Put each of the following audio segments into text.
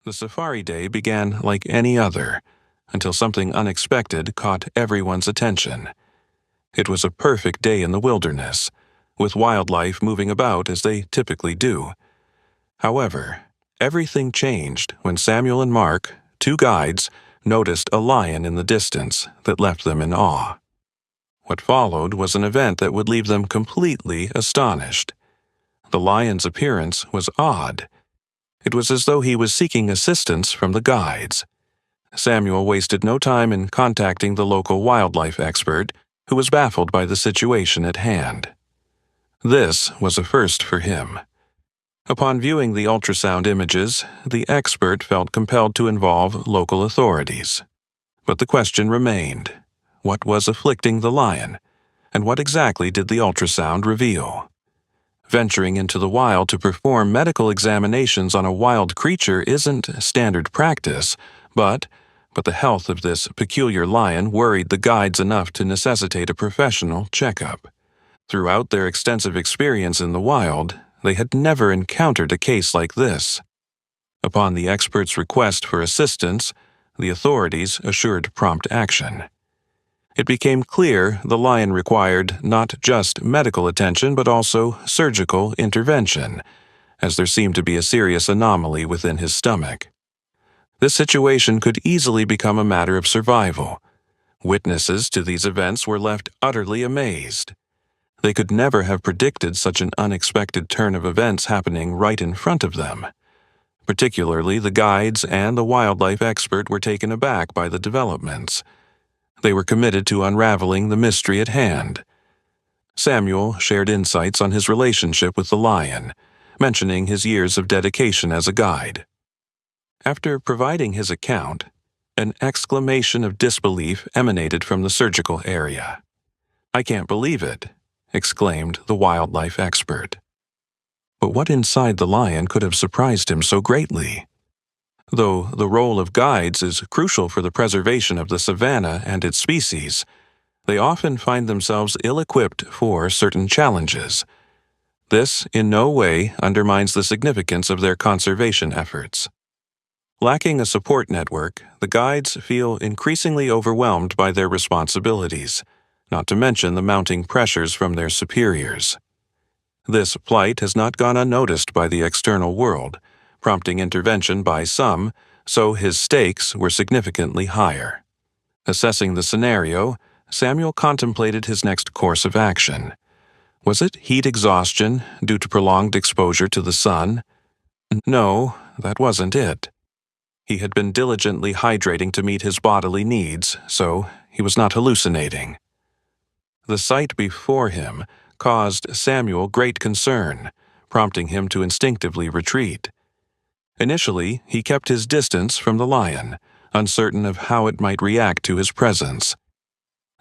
The safari day began like any other, until something unexpected caught everyone's attention. It was a perfect day in the wilderness, with wildlife moving about as they typically do. However, everything changed when Samuel and Mark, two guides, noticed a lion in the distance that left them in awe. What followed was an event that would leave them completely astonished. The lion's appearance was odd. It was as though he was seeking assistance from the guides. Samuel wasted no time in contacting the local wildlife expert, who was baffled by the situation at hand. This was a first for him. Upon viewing the ultrasound images, the expert felt compelled to involve local authorities. But the question remained: what was afflicting the lion, and what exactly did the ultrasound reveal? Venturing into the wild to perform medical examinations on a wild creature isn't standard practice, but the health of this peculiar lion worried the guides enough to necessitate a professional checkup. Throughout their extensive experience in the wild, they had never encountered a case like this. Upon the expert's request for assistance, the authorities assured prompt action. It became clear the lion required not just medical attention but also surgical intervention, as there seemed to be a serious anomaly within his stomach. This situation could easily become a matter of survival. Witnesses to these events were left utterly amazed. They could never have predicted such an unexpected turn of events happening right in front of them. Particularly, the guides and the wildlife expert were taken aback by the developments. They were committed to unraveling the mystery at hand. Samuel shared insights on his relationship with the lion, mentioning his years of dedication as a guide. After providing his account, an exclamation of disbelief emanated from the surgical area. "I can't believe it," exclaimed the wildlife expert. But what inside the lion could have surprised him so greatly? Though the role of guides is crucial for the preservation of the savanna and its species, they often find themselves ill-equipped for certain challenges. This in no way undermines the significance of their conservation efforts. Lacking a support network, the guides feel increasingly overwhelmed by their responsibilities, not to mention the mounting pressures from their superiors. This plight has not gone unnoticed by the external world, prompting intervention by some, so his stakes were significantly higher. Assessing the scenario, Samuel contemplated his next course of action. Was it heat exhaustion due to prolonged exposure to the sun? No, that wasn't it. He had been diligently hydrating to meet his bodily needs, so he was not hallucinating. The sight before him caused Samuel great concern, prompting him to instinctively retreat. Initially, he kept his distance from the lion, uncertain of how it might react to his presence.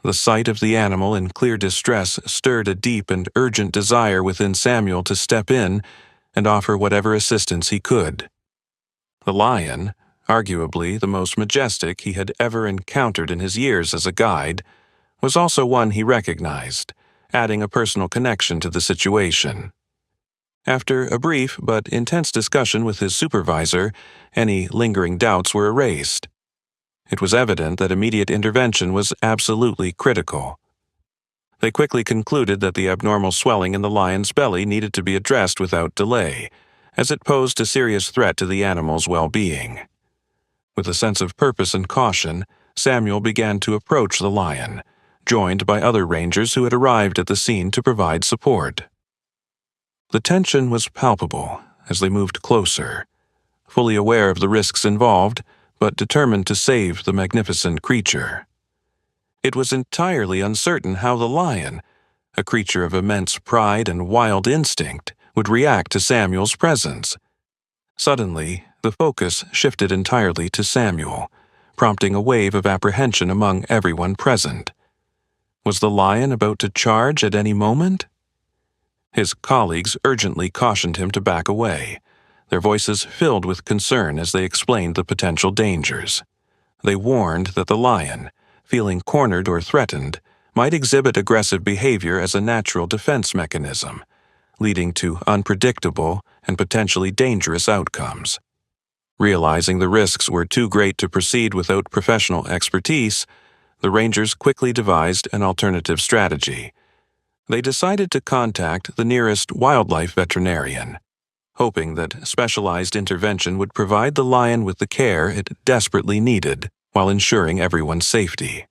The sight of the animal in clear distress stirred a deep and urgent desire within Samuel to step in and offer whatever assistance he could. The lion, arguably the most majestic he had ever encountered in his years as a guide, was also one he recognized, adding a personal connection to the situation. After a brief but intense discussion with his supervisor, any lingering doubts were erased. It was evident that immediate intervention was absolutely critical. They quickly concluded that the abnormal swelling in the lion's belly needed to be addressed without delay, as it posed a serious threat to the animal's well-being. With a sense of purpose and caution, Samuel began to approach the lion, joined by other rangers who had arrived at the scene to provide support. The tension was palpable as they moved closer, fully aware of the risks involved, but determined to save the magnificent creature. It was entirely uncertain how the lion, a creature of immense pride and wild instinct, would react to Samuel's presence. Suddenly, the focus shifted entirely to Samuel, prompting a wave of apprehension among everyone present. Was the lion about to charge at any moment? His colleagues urgently cautioned him to back away, their voices filled with concern as they explained the potential dangers. They warned that the lion, feeling cornered or threatened, might exhibit aggressive behavior as a natural defense mechanism, leading to unpredictable and potentially dangerous outcomes. Realizing the risks were too great to proceed without professional expertise, the rangers quickly devised an alternative strategy. They decided to contact the nearest wildlife veterinarian, hoping that specialized intervention would provide the lion with the care it desperately needed while ensuring everyone's safety.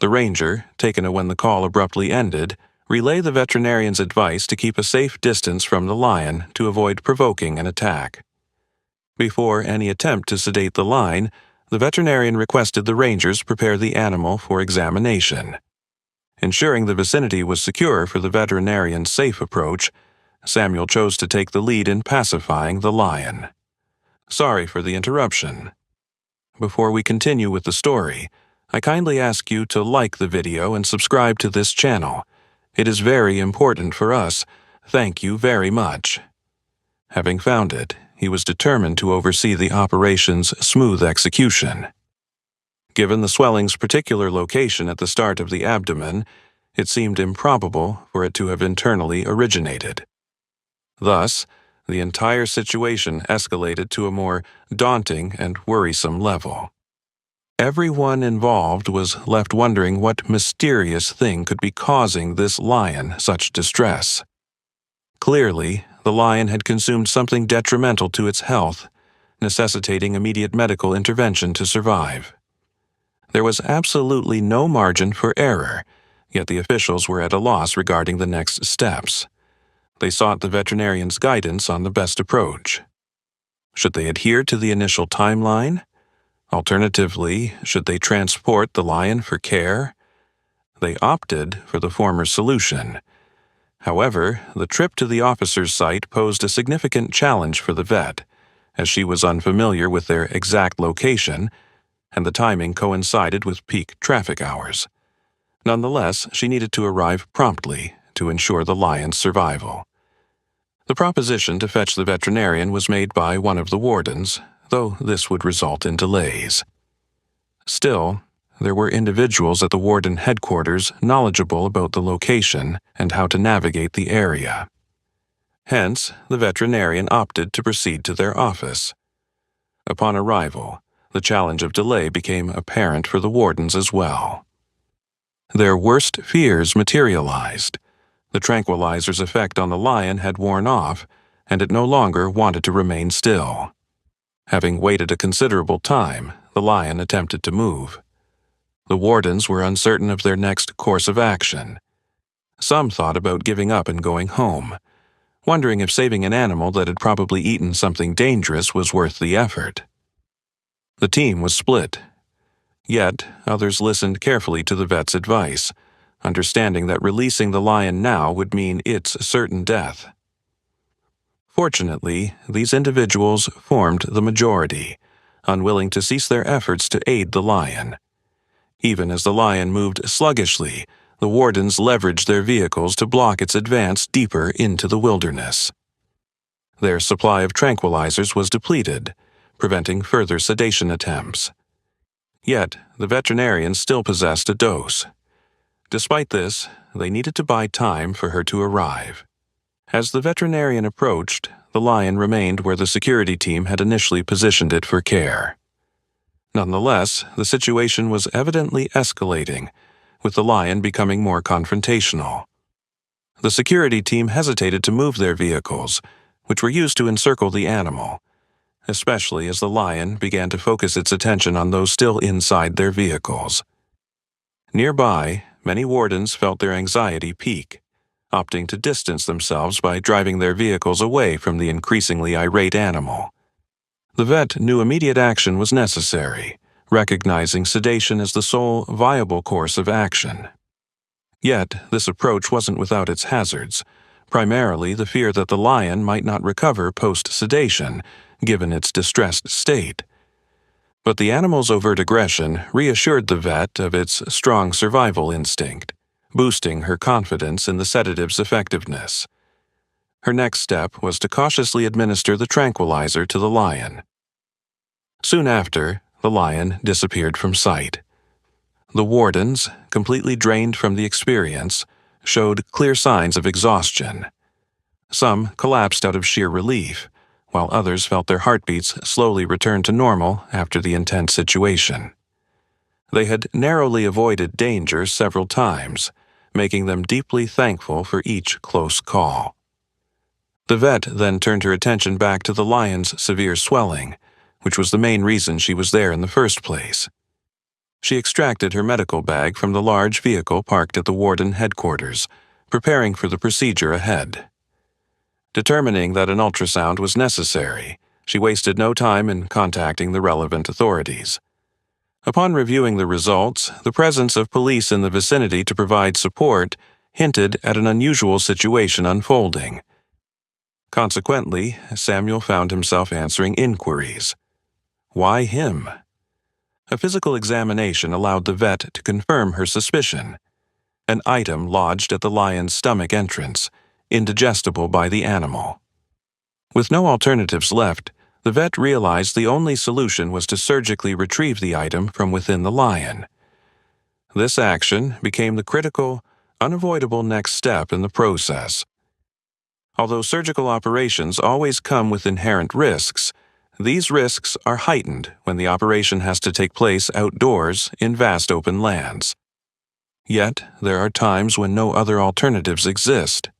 The ranger, taken when the call abruptly ended, relayed the veterinarian's advice to keep a safe distance from the lion to avoid provoking an attack. Before any attempt to sedate the lion, the veterinarian requested the rangers prepare the animal for examination. Ensuring the vicinity was secure for the veterinarian's safe approach, Samuel chose to take the lead in pacifying the lion. Sorry for the interruption. Before we continue with the story, I kindly ask you to like the video and subscribe to this channel. It is very important for us. Thank you very much. Having found it, he was determined to oversee the operation's smooth execution. Given the swelling's particular location at the start of the abdomen, it seemed improbable for it to have internally originated. Thus, the entire situation escalated to a more daunting and worrisome level. Everyone involved was left wondering what mysterious thing could be causing this lion such distress. Clearly, the lion had consumed something detrimental to its health, necessitating immediate medical intervention to survive. There was absolutely no margin for error, yet the officials were at a loss regarding the next steps. They sought the veterinarian's guidance on the best approach. Should they adhere to the initial timeline? Alternatively, should they transport the lion for care? They opted for the former solution. However, the trip to the officer's site posed a significant challenge for the vet, as she was unfamiliar with their exact location, and the timing coincided with peak traffic hours. Nonetheless, she needed to arrive promptly to ensure the lion's survival. The proposition to fetch the veterinarian was made by one of the wardens, though this would result in delays. Still, there were individuals at the warden headquarters knowledgeable about the location and how to navigate the area. Hence, the veterinarian opted to proceed to their office. Upon arrival, the challenge of delay became apparent for the wardens as well. Their worst fears materialized. The tranquilizer's effect on the lion had worn off, and it no longer wanted to remain still. Having waited a considerable time, the lion attempted to move. The wardens were uncertain of their next course of action. Some thought about giving up and going home, wondering if saving an animal that had probably eaten something dangerous was worth the effort. The team was split. Yet, others listened carefully to the vet's advice, understanding that releasing the lion now would mean its certain death. Fortunately, these individuals formed the majority, unwilling to cease their efforts to aid the lion. Even as the lion moved sluggishly, the wardens leveraged their vehicles to block its advance deeper into the wilderness. Their supply of tranquilizers was depleted, preventing further sedation attempts. Yet, the veterinarian still possessed a dose. Despite this, they needed to buy time for her to arrive. As the veterinarian approached, the lion remained where the security team had initially positioned it for care. Nonetheless, the situation was evidently escalating, with the lion becoming more confrontational. The security team hesitated to move their vehicles, which were used to encircle the animal, especially as the lion began to focus its attention on those still inside their vehicles. Nearby, many wardens felt their anxiety peak, opting to distance themselves by driving their vehicles away from the increasingly irate animal. The vet knew immediate action was necessary, recognizing sedation as the sole viable course of action. Yet, this approach wasn't without its hazards, primarily the fear that the lion might not recover post-sedation, given its distressed state. But the animal's overt aggression reassured the vet of its strong survival instinct, boosting her confidence in the sedative's effectiveness. Her next step was to cautiously administer the tranquilizer to the lion. Soon after, the lion disappeared from sight. The wardens, completely drained from the experience, showed clear signs of exhaustion. Some collapsed out of sheer relief, while others felt their heartbeats slowly return to normal after the intense situation. They had narrowly avoided danger several times, making them deeply thankful for each close call. The vet then turned her attention back to the lion's severe swelling, which was the main reason she was there in the first place. She extracted her medical bag from the large vehicle parked at the warden headquarters, preparing for the procedure ahead. Determining that an ultrasound was necessary, she wasted no time in contacting the relevant authorities. Upon reviewing the results, the presence of police in the vicinity to provide support hinted at an unusual situation unfolding. Consequently, Samuel found himself answering inquiries. Why him? A physical examination allowed the vet to confirm her suspicion. An item lodged at the lion's stomach entrance, indigestible by the animal. With no alternatives left, the vet realized the only solution was to surgically retrieve the item from within the lion. This action became the critical, unavoidable next step in the process. Although surgical operations always come with inherent risks, these risks are heightened when the operation has to take place outdoors in vast open lands. Yet, there are times when no other alternatives exist.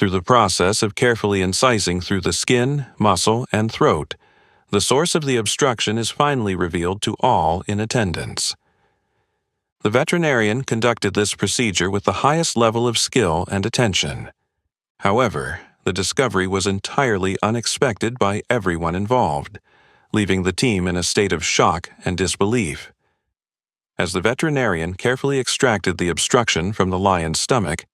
Through the process of carefully incising through the skin, muscle, and throat, the source of the obstruction is finally revealed to all in attendance. The veterinarian conducted this procedure with the highest level of skill and attention. However, the discovery was entirely unexpected by everyone involved, leaving the team in a state of shock and disbelief. As the veterinarian carefully extracted the obstruction from the lion's stomach,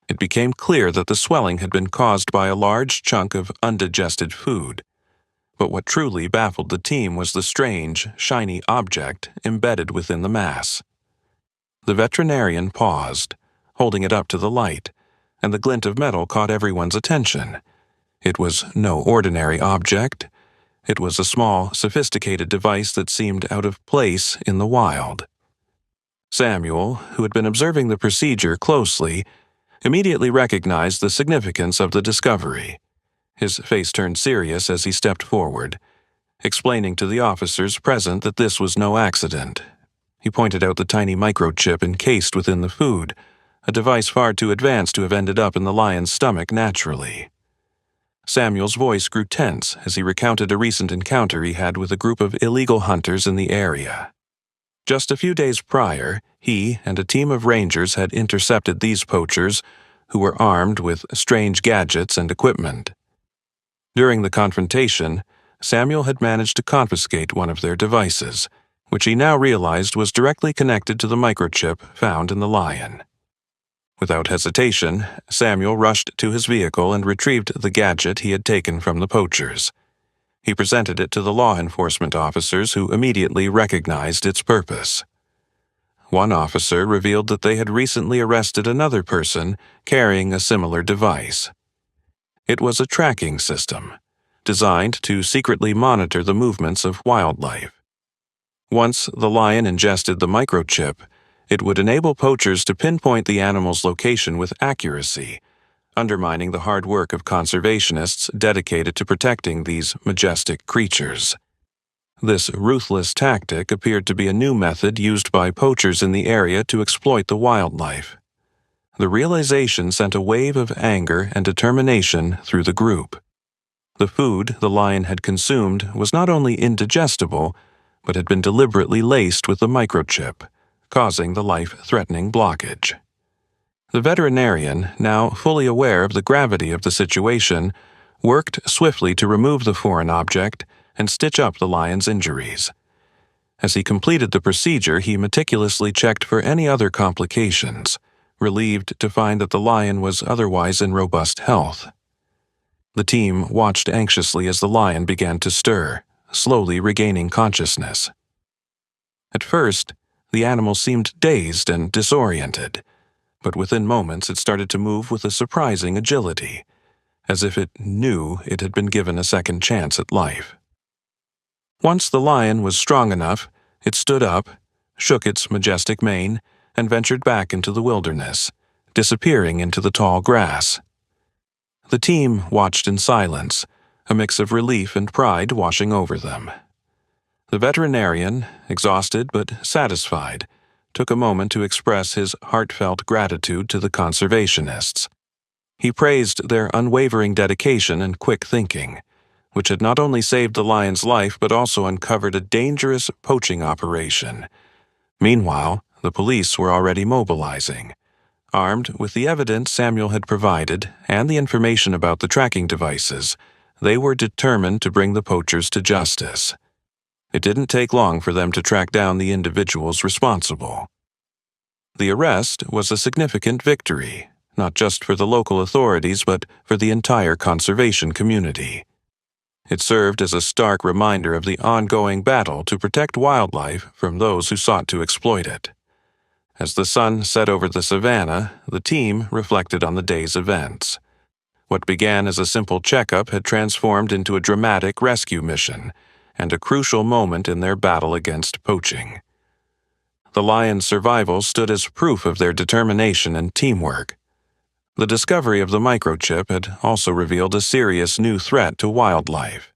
it became clear that the swelling had been caused by a large chunk of undigested food. But what truly baffled the team was the strange, shiny object embedded within the mass. The veterinarian paused, holding it up to the light, and the glint of metal caught everyone's attention. It was no ordinary object. It was a small, sophisticated device that seemed out of place in the wild. Samuel, who had been observing the procedure closely, immediately recognized the significance of the discovery. His face turned serious as he stepped forward, explaining to the officers present that this was no accident. He pointed out the tiny microchip encased within the food, a device far too advanced to have ended up in the lion's stomach naturally. Samuel's voice grew tense as he recounted a recent encounter he had with a group of illegal hunters in the area. Just a few days prior, he and a team of rangers had intercepted these poachers, who were armed with strange gadgets and equipment. During the confrontation, Samuel had managed to confiscate one of their devices, which he now realized was directly connected to the microchip found in the lion. Without hesitation, Samuel rushed to his vehicle and retrieved the gadget he had taken from the poachers. He presented it to the law enforcement officers, who immediately recognized its purpose. One officer revealed that they had recently arrested another person carrying a similar device. It was a tracking system, designed to secretly monitor the movements of wildlife. Once the lion ingested the microchip, it would enable poachers to pinpoint the animal's location with accuracy, undermining the hard work of conservationists dedicated to protecting these majestic creatures. This ruthless tactic appeared to be a new method used by poachers in the area to exploit the wildlife. The realization sent a wave of anger and determination through the group. The food the lion had consumed was not only indigestible, but had been deliberately laced with the microchip, causing the life-threatening blockage. The veterinarian, now fully aware of the gravity of the situation, worked swiftly to remove the foreign object and stitch up the lion's injuries. As he completed the procedure, he meticulously checked for any other complications, relieved to find that the lion was otherwise in robust health. The team watched anxiously as the lion began to stir, slowly regaining consciousness. At first, the animal seemed dazed and disoriented, but within moments it started to move with a surprising agility, as if it knew it had been given a second chance at life. Once the lion was strong enough, it stood up, shook its majestic mane, and ventured back into the wilderness, disappearing into the tall grass. The team watched in silence, a mix of relief and pride washing over them. The veterinarian, exhausted but satisfied, took a moment to express his heartfelt gratitude to the conservationists. He praised their unwavering dedication and quick thinking, which had not only saved the lion's life but also uncovered a dangerous poaching operation. Meanwhile, the police were already mobilizing. Armed with the evidence Samuel had provided and the information about the tracking devices, they were determined to bring the poachers to justice. It didn't take long for them to track down the individuals responsible. The arrest was a significant victory, not just for the local authorities but for the entire conservation community. It served as a stark reminder of the ongoing battle to protect wildlife from those who sought to exploit it. As the sun set over the savannah, the team reflected on the day's events. What began as a simple checkup had transformed into a dramatic rescue mission and a crucial moment in their battle against poaching. The lion's survival stood as proof of their determination and teamwork. The discovery of the microchip had also revealed a serious new threat to wildlife.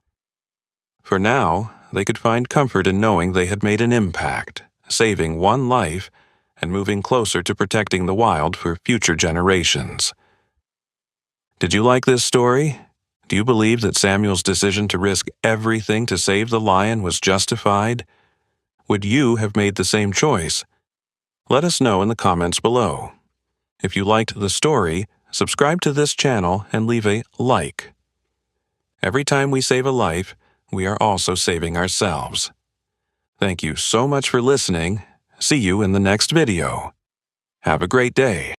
For now, they could find comfort in knowing they had made an impact, saving one life and moving closer to protecting the wild for future generations. Did you like this story? Do you believe that Samuel's decision to risk everything to save the lion was justified? Would you have made the same choice? Let us know in the comments below. If you liked the story, subscribe to this channel and leave a like. Every time we save a life, we are also saving ourselves. Thank you so much for listening. See you in the next video. Have a great day.